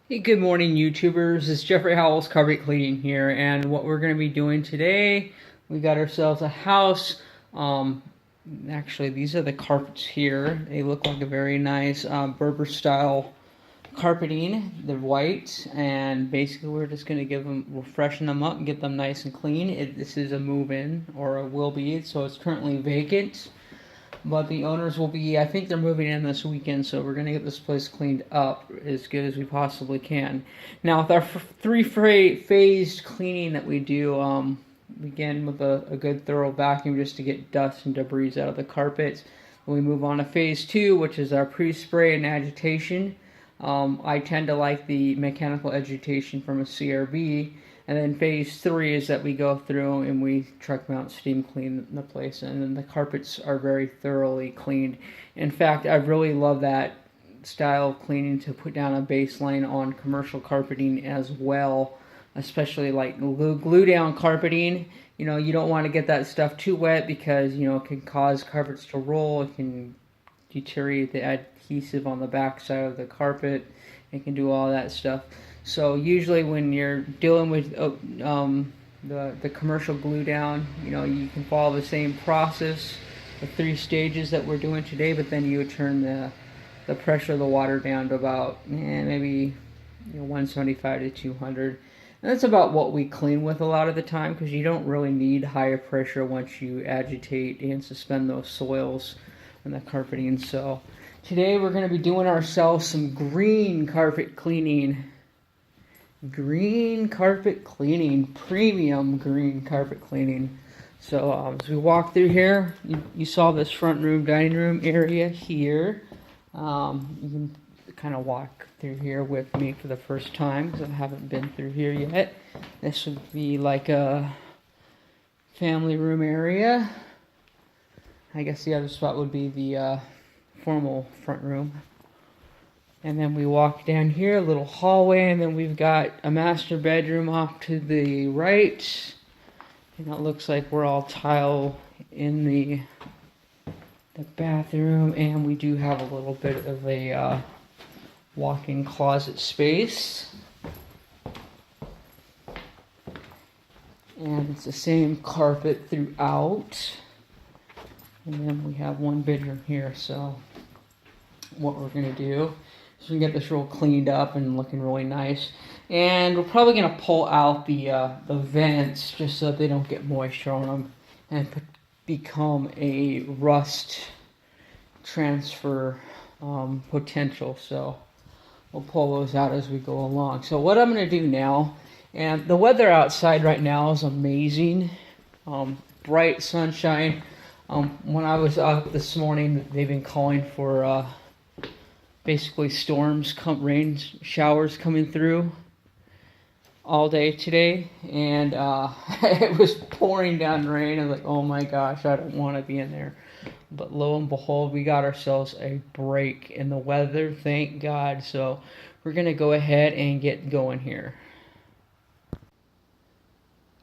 Hey, good morning, YouTubers. It's Jeffrey Howells Carpet Cleaning here, and what we're going to be doing today, we got ourselves a house. Actually, these are the carpets here. They look like a very nice Berber style carpeting. They're white, and basically we're just going to we'll freshen them up and get them nice and clean. This is a move-in, or a will be, so it's currently vacant. But the owners will be, I think they're moving in this weekend, so we're going to get this place cleaned up as good as we possibly can. Now, with our three-phased cleaning that we do, begin with a good thorough vacuum just to get dust and debris out of the carpet. Then we move on to phase 2, which is our pre-spray and agitation. I tend to like the mechanical agitation from a CRB. And then phase 3 is that we go through and we truck mount steam clean the place, and then the carpets are very thoroughly cleaned. In fact, I really love that style of cleaning to put down a baseline on commercial carpeting as well, especially like glue down carpeting. You know, you don't want to get that stuff too wet because, you know, it can cause carpets to roll. It can deteriorate the adhesive on the back side of the carpet. It can do all that stuff. So usually when you're dealing with the commercial glue down, you know, you can follow the same process, the 3 stages that we're doing today, but then you would turn the pressure of the water down to about maybe 175 to 200. And that's about what we clean with a lot of the time, because you don't really need higher pressure once you agitate and suspend those soils and the carpeting. So today we're going to be doing ourselves some green carpet cleaning. Green carpet cleaning, premium green carpet cleaning. So as we walk through here, you saw this front room, dining room area here. You can kind of walk through here with me for the first time because I haven't been through here yet. This would be like a family room area. I guess the other spot would be the formal front room. And then we walk down here, a little hallway, and then we've got a master bedroom off to the right. And it looks like we're all tile in the bathroom, and we do have a little bit of a walk-in closet space. And it's the same carpet throughout. And then we have one bedroom here, so what we're going to do, so we can get this real cleaned up and looking really nice. And we're probably going to pull out the vents just so that they don't get moisture on them and become a rust transfer potential. So we'll pull those out as we go along. So what I'm going to do now, and the weather outside right now is amazing. Bright sunshine. When I was out this morning, they've been calling for basically storms, rain showers coming through all day today, and it was pouring down rain. I was like, oh my gosh, I don't want to be in there. But lo and behold, we got ourselves a break in the weather, thank God. So we're going to go ahead and get going here.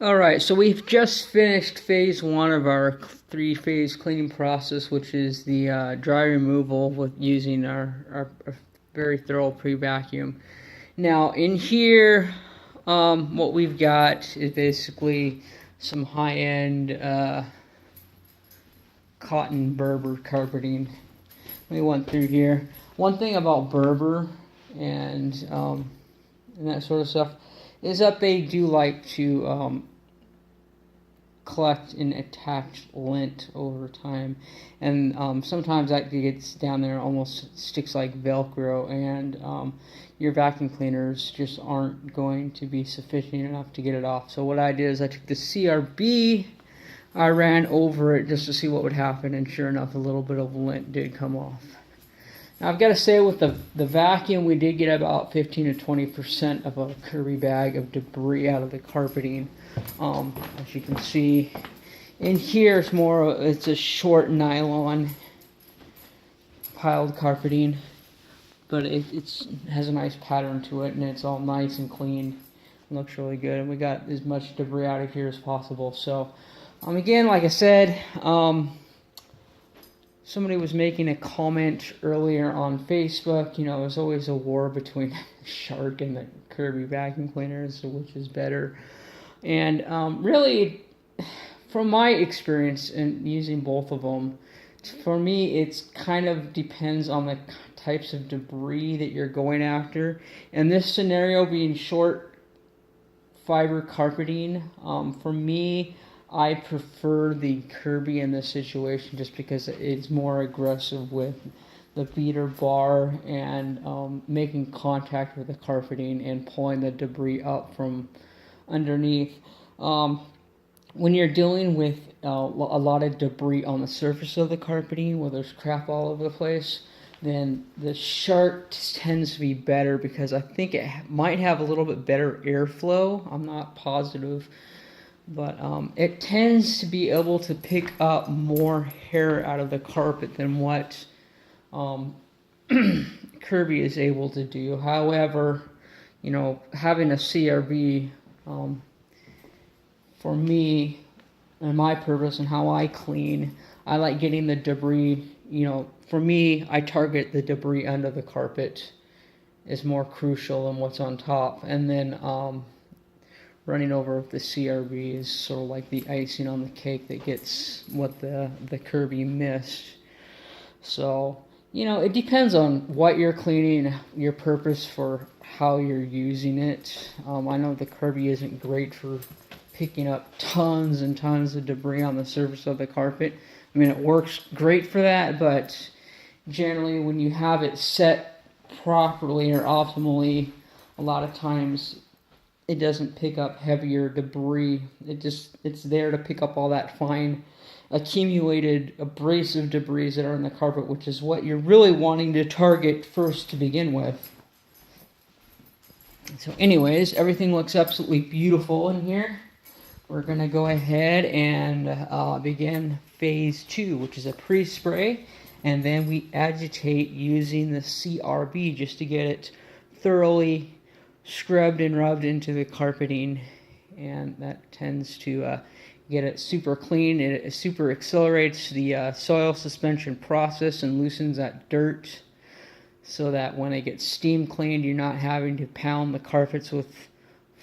Alright, so we've just finished phase 1 of our 3-phase cleaning process, which is the dry removal with using our very thorough pre-vacuum. Now in here, what we've got is basically some high-end cotton Berber carpeting. We went through here. One thing about Berber and that sort of stuff is that they do like to collect and attach lint over time, and sometimes that gets down there, almost sticks like Velcro, and your vacuum cleaners just aren't going to be sufficient enough to get it off. So what I did is I took the CRB, I ran over it just to see what would happen, and sure enough, a little bit of lint did come off. Now I've got to say, with the vacuum, we did get about 15 to 20% of a Kirby bag of debris out of the carpeting. As you can see, in here it's a short nylon piled carpeting, but it has a nice pattern to it, and it's all nice and clean. It looks really good, and we got as much debris out of here as possible. So again, like I said, somebody was making a comment earlier on Facebook. You know, there's always a war between the Shark and the Kirby vacuum cleaners, so which is better. And really, from my experience in using both of them, for me, it's kind of depends on the types of debris that you're going after. In this scenario, being short fiber carpeting, for me, I prefer the Kirby in this situation just because it's more aggressive with the beater bar and making contact with the carpeting and pulling the debris up from underneath. When you're dealing with a lot of debris on the surface of the carpeting where there's crap all over the place, then the Shark tends to be better because I think it might have a little bit better airflow. I'm not positive, but it tends to be able to pick up more hair out of the carpet than what Kirby is able to do. However, you know, having a CRB, for me and my purpose and how I clean, I like getting the debris. You know, for me, I target the debris under the carpet is more crucial than what's on top, and then running over with the CRB is sort of like the icing on the cake that gets what the Kirby missed. So, you know, it depends on what you're cleaning, your purpose for how you're using it. I know the Kirby isn't great for picking up tons and tons of debris on the surface of the carpet. I mean, it works great for that, but generally when you have it set properly or optimally, a lot of times it doesn't pick up heavier debris. It's there to pick up all that fine accumulated abrasive debris that are in the carpet, which is what you're really wanting to target first to begin with. So anyways, everything looks absolutely beautiful in here. We're going to go ahead and begin phase 2, which is a pre-spray, and then we agitate using the CRB just to get it thoroughly scrubbed and rubbed into the carpeting, and that tends to get it super clean. It super accelerates the soil suspension process and loosens that dirt so that when it gets steam cleaned, you're not having to pound the carpets with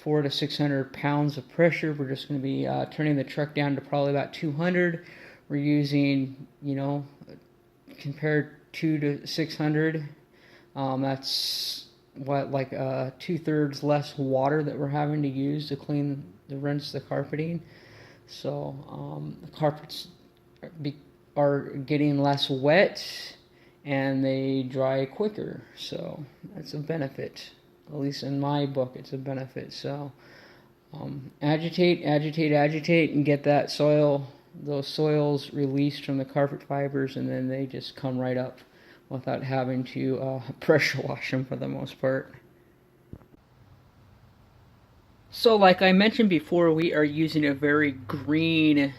400 to 600 pounds of pressure. We're just going to be turning the truck down to probably about 200. We're using, you know, compared 2 to 600, that's what, like 2/3 less water that we're having to use to rinse the carpeting. So the carpets are getting less wet and they dry quicker. So that's a benefit. At least in my book, it's a benefit. So agitate, and get that those soils released from the carpet fibers, and then they just come right up without having to pressure wash them for the most part. So like I mentioned before, we are using a very green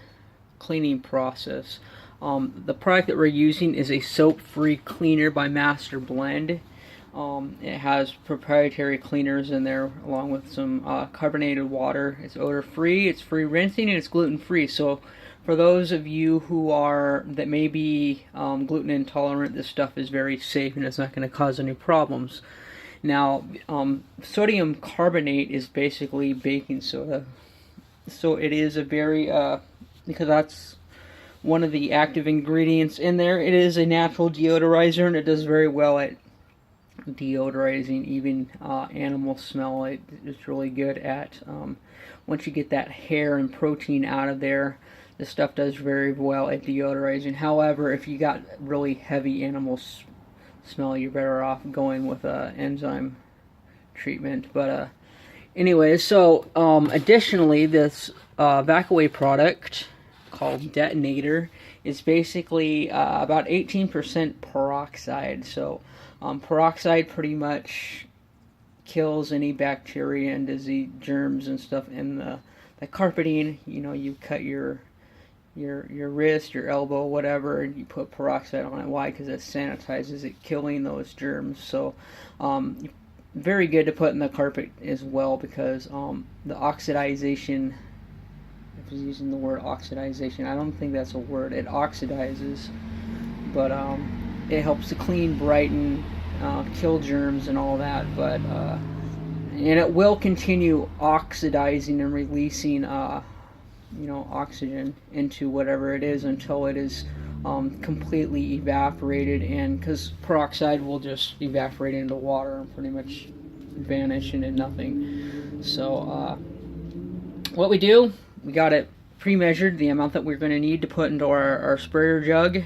cleaning process. The product that we're using is a soap-free cleaner by Master Blend. It has proprietary cleaners in there along with some carbonated water. It's odor-free, it's free rinsing, and it's gluten-free. So for those of you that may be gluten intolerant, this stuff is very safe and it's not going to cause any problems. Now, sodium carbonate is basically baking soda. So it is a very, because that's one of the active ingredients in there, it is a natural deodorizer, and it does very well at deodorizing even animal smell. It's really good at, once you get that hair and protein out of there, this stuff does very well at deodorizing. However, if you got really heavy animal smell, you're better off going with enzyme treatment. But anyways, so additionally, this Vac-Away product called Detonator is basically about 18% peroxide. So peroxide pretty much kills any bacteria and disease germs and stuff in the carpeting. You know, you cut your wrist, your elbow, whatever, and you put peroxide on it. Why? Because it sanitizes it, killing those germs. So very good to put in the carpet as well, because the oxidization, if I was using the word oxidization, I don't think that's a word, it oxidizes but it helps to clean, brighten, kill germs and all that. But and it will continue oxidizing and releasing oxygen into whatever it is until it is completely evaporated, and because peroxide will just evaporate into water and pretty much vanish into nothing. So what we do, we got it pre-measured, the amount that we're going to need to put into our sprayer jug,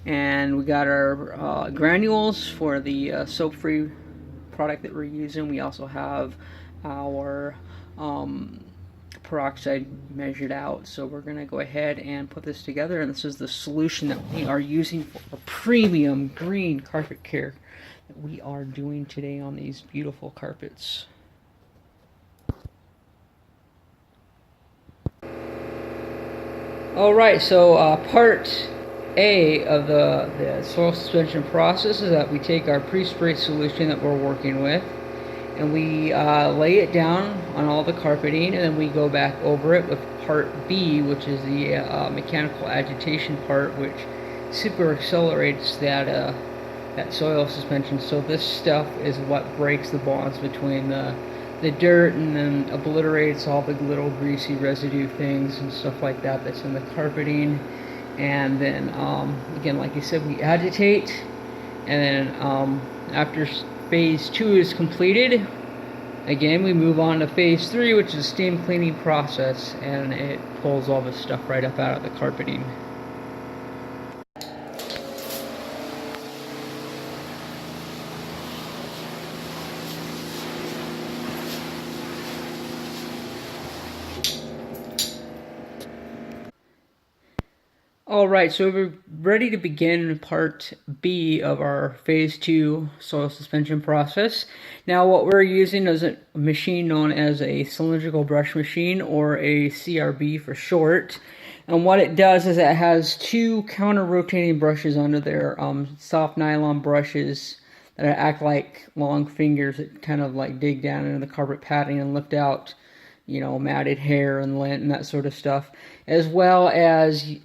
and we got our granules for the soap-free product that we're using. We also have our peroxide measured out. So we're going to go ahead and put this together, and this is the solution that we are using for a premium green carpet care that we are doing today on these beautiful carpets. Alright, so part A of the soil suspension process is that we take our pre-spray solution that we're working with, and we lay it down on all the carpeting, and then we go back over it with part B, which is the mechanical agitation part, which super accelerates that soil suspension. So this stuff is what breaks the bonds between the dirt, and then obliterates all the little greasy residue things and stuff like that that's in the carpeting. And then again, like I said, we agitate, and then after phase 2 is completed, again we move on to phase 3, which is a steam cleaning process, and it pulls all this stuff right up out of the carpeting. Alright, so we're ready to begin part B of our phase 2 soil suspension process. Now what we're using is a machine known as a cylindrical brush machine, or a CRB for short. And what it does is it has 2 counter-rotating brushes under there, soft nylon brushes that act like long fingers that kind of like dig down into the carpet padding and lift out, matted hair and lint and that sort of stuff, as well as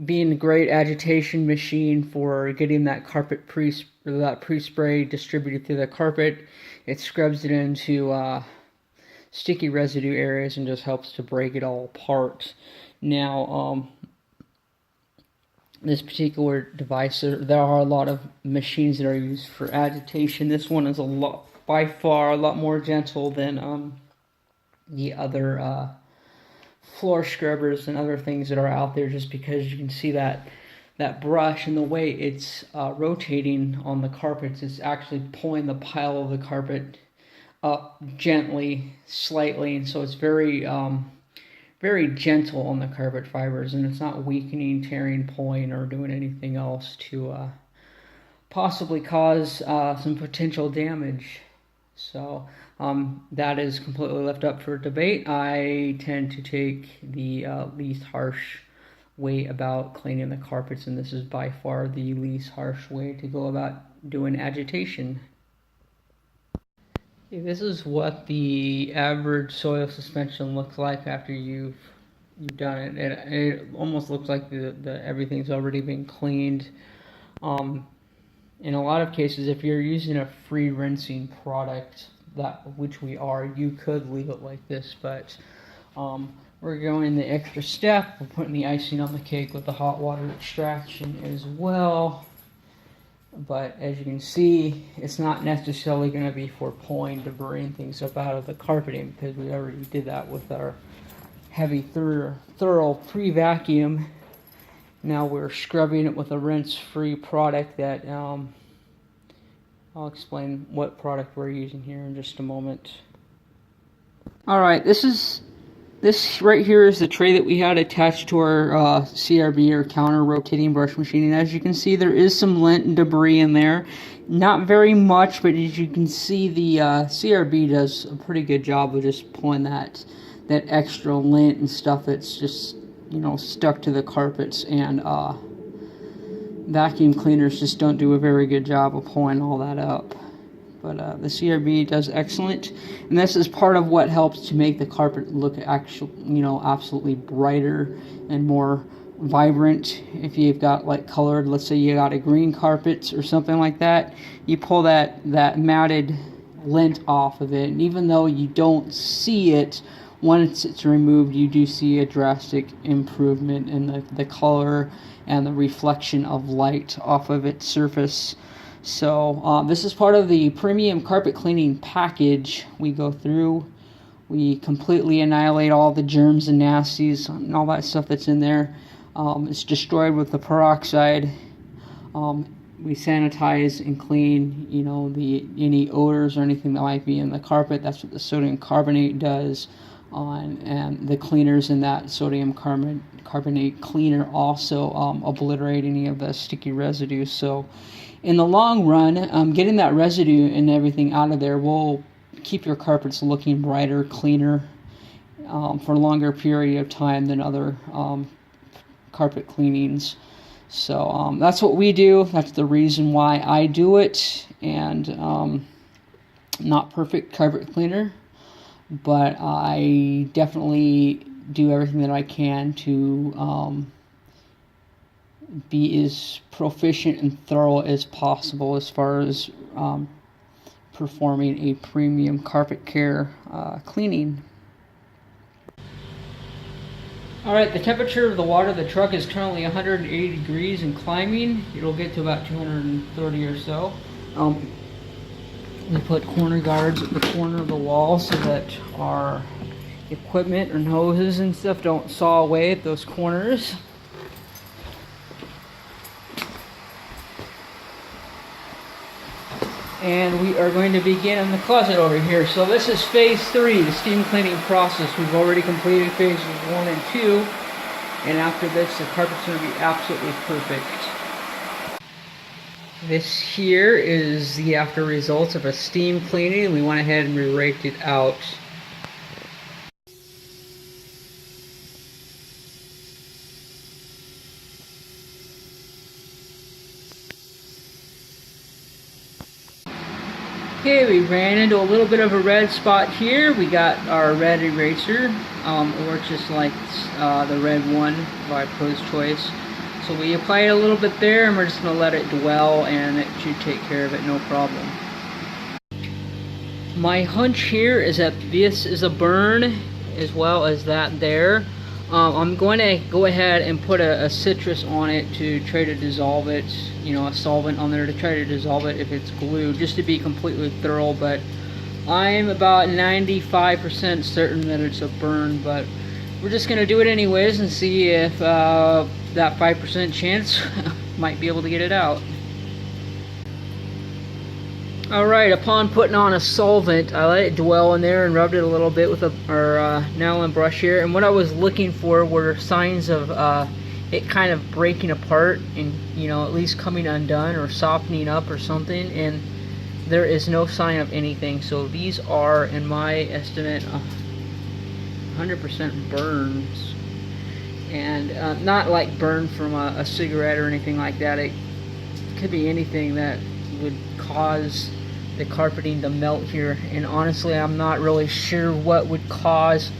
being a great agitation machine for getting that carpet pre-spray distributed through the carpet. It scrubs it into sticky residue areas and just helps to break it all apart. Now, this particular device, there are a lot of machines that are used for agitation. This one is by far a lot more gentle than the other floor scrubbers and other things that are out there, just because you can see that brush and the way it's rotating on the carpets, it's actually pulling the pile of the carpet up gently, slightly, and so it's very very gentle on the carpet fibers, and it's not weakening, tearing, pulling, or doing anything else to possibly cause some potential damage. So that is completely left up for debate. I tend to take the least harsh way about cleaning the carpets, and this is by far the least harsh way to go about doing agitation. Okay, this is what the average soil suspension looks like after you've done it. It almost looks like everything's already been cleaned. In a lot of cases, if you're using a free rinsing product, which we are, you could leave it like this, but we're going the extra step. We're putting the icing on the cake with the hot water extraction as well. But as you can see, it's not necessarily going to be for pulling debris and things up out of the carpeting, because we already did that with our heavy thorough pre-vacuum. Now we're scrubbing it with a rinse-free product that I'll explain what product we're using here in just a moment. Alright, this right here is the tray that we had attached to our CRB, or counter rotating brush machine, and as you can see, there is some lint and debris in there. Not very much, but as you can see, the CRB does a pretty good job of just pulling that extra lint and stuff that's just stuck to the carpets, and vacuum cleaners just don't do a very good job of pulling all that up. But the CRB does excellent, and this is part of what helps to make the carpet look absolutely brighter and more vibrant. If you've got like colored, let's say you got a green carpet or something like that, you pull that matted lint off of it, and even though you don't see it once it's removed, you do see a drastic improvement in the color and the reflection of light off of its surface. So this is part of the premium carpet cleaning package. We go through, we completely annihilate all the germs and nasties and all that stuff that's in there. It's destroyed with the peroxide. We sanitize and clean, you know, any odors or anything that might be in the carpet. That's what the sodium carbonate does. And the cleaners in that sodium carbonate cleaner also obliterate any of the sticky residue. So in the long run, getting that residue and everything out of there will keep your carpets looking brighter, cleaner for a longer period of time than other carpet cleanings. So that's what we do. That's the reason why I do it. And not perfect carpet cleaner, but I definitely do everything that I can to be as proficient and thorough as possible as far as performing a premium carpet care cleaning. Alright, the temperature of the water of the truck is currently 180 degrees and climbing. It'll get to about 230 or so. We put corner guards at the corner of the wall so that our equipment and hoses and stuff don't saw away at those corners. And we are going to begin in the closet over here. So this is phase 3, the steam cleaning process. We've already completed phases 1 and 2. And after this, the carpet's going to be absolutely perfect. This here is the after results of a steam cleaning. We went ahead and we raked it out. Okay, we ran into a little bit of a red spot here. We got our red eraser. It works just like the red one by Pro's Choice. So we apply it a little bit there, and we're just going to let it dwell, and it should take care of it, no problem. My hunch here is that this is a burn, as well as that there. I'm going to go ahead and put a citrus on it to try to dissolve it, you know, a solvent on there to try to dissolve it if it's glue, just to be completely thorough. But I'm about 95% certain that it's a burn, but we're just going to do it anyways and see if that 5% chance might be able to get it out. Alright, upon putting on a solvent, I let it dwell in there and rubbed it a little bit with a nylon brush here. And what I was looking for were signs of it kind of breaking apart and, you know, at least coming undone or softening up or something. And there is no sign of anything. So these are, in my estimate, 100% burns. And not like burn from a cigarette or anything like that. It could be anything that would cause the carpeting to melt here, and honestly I'm not really sure what would cause.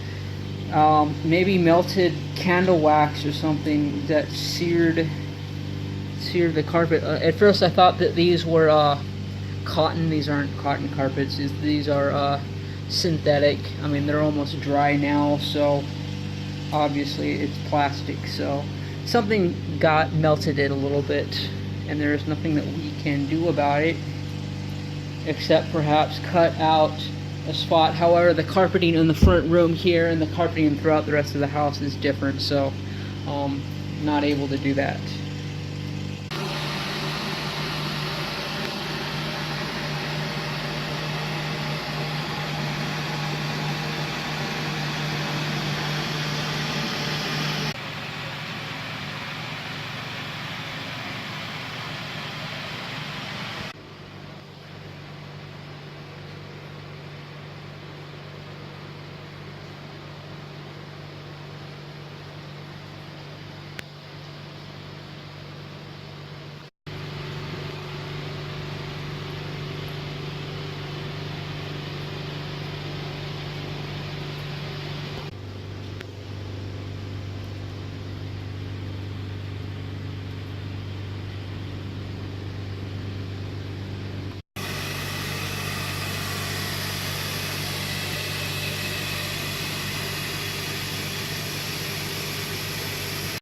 Maybe melted candle wax or something that seared the carpet. At first I thought that these were cotton. These aren't cotton carpets. These are synthetic. I mean, they're almost dry now, so obviously it's plastic. So something got melted it a little bit, and there's nothing that we can do about it except perhaps cut out a spot. However, the carpeting in the front room here and the carpeting throughout the rest of the house is different, so not able to do that.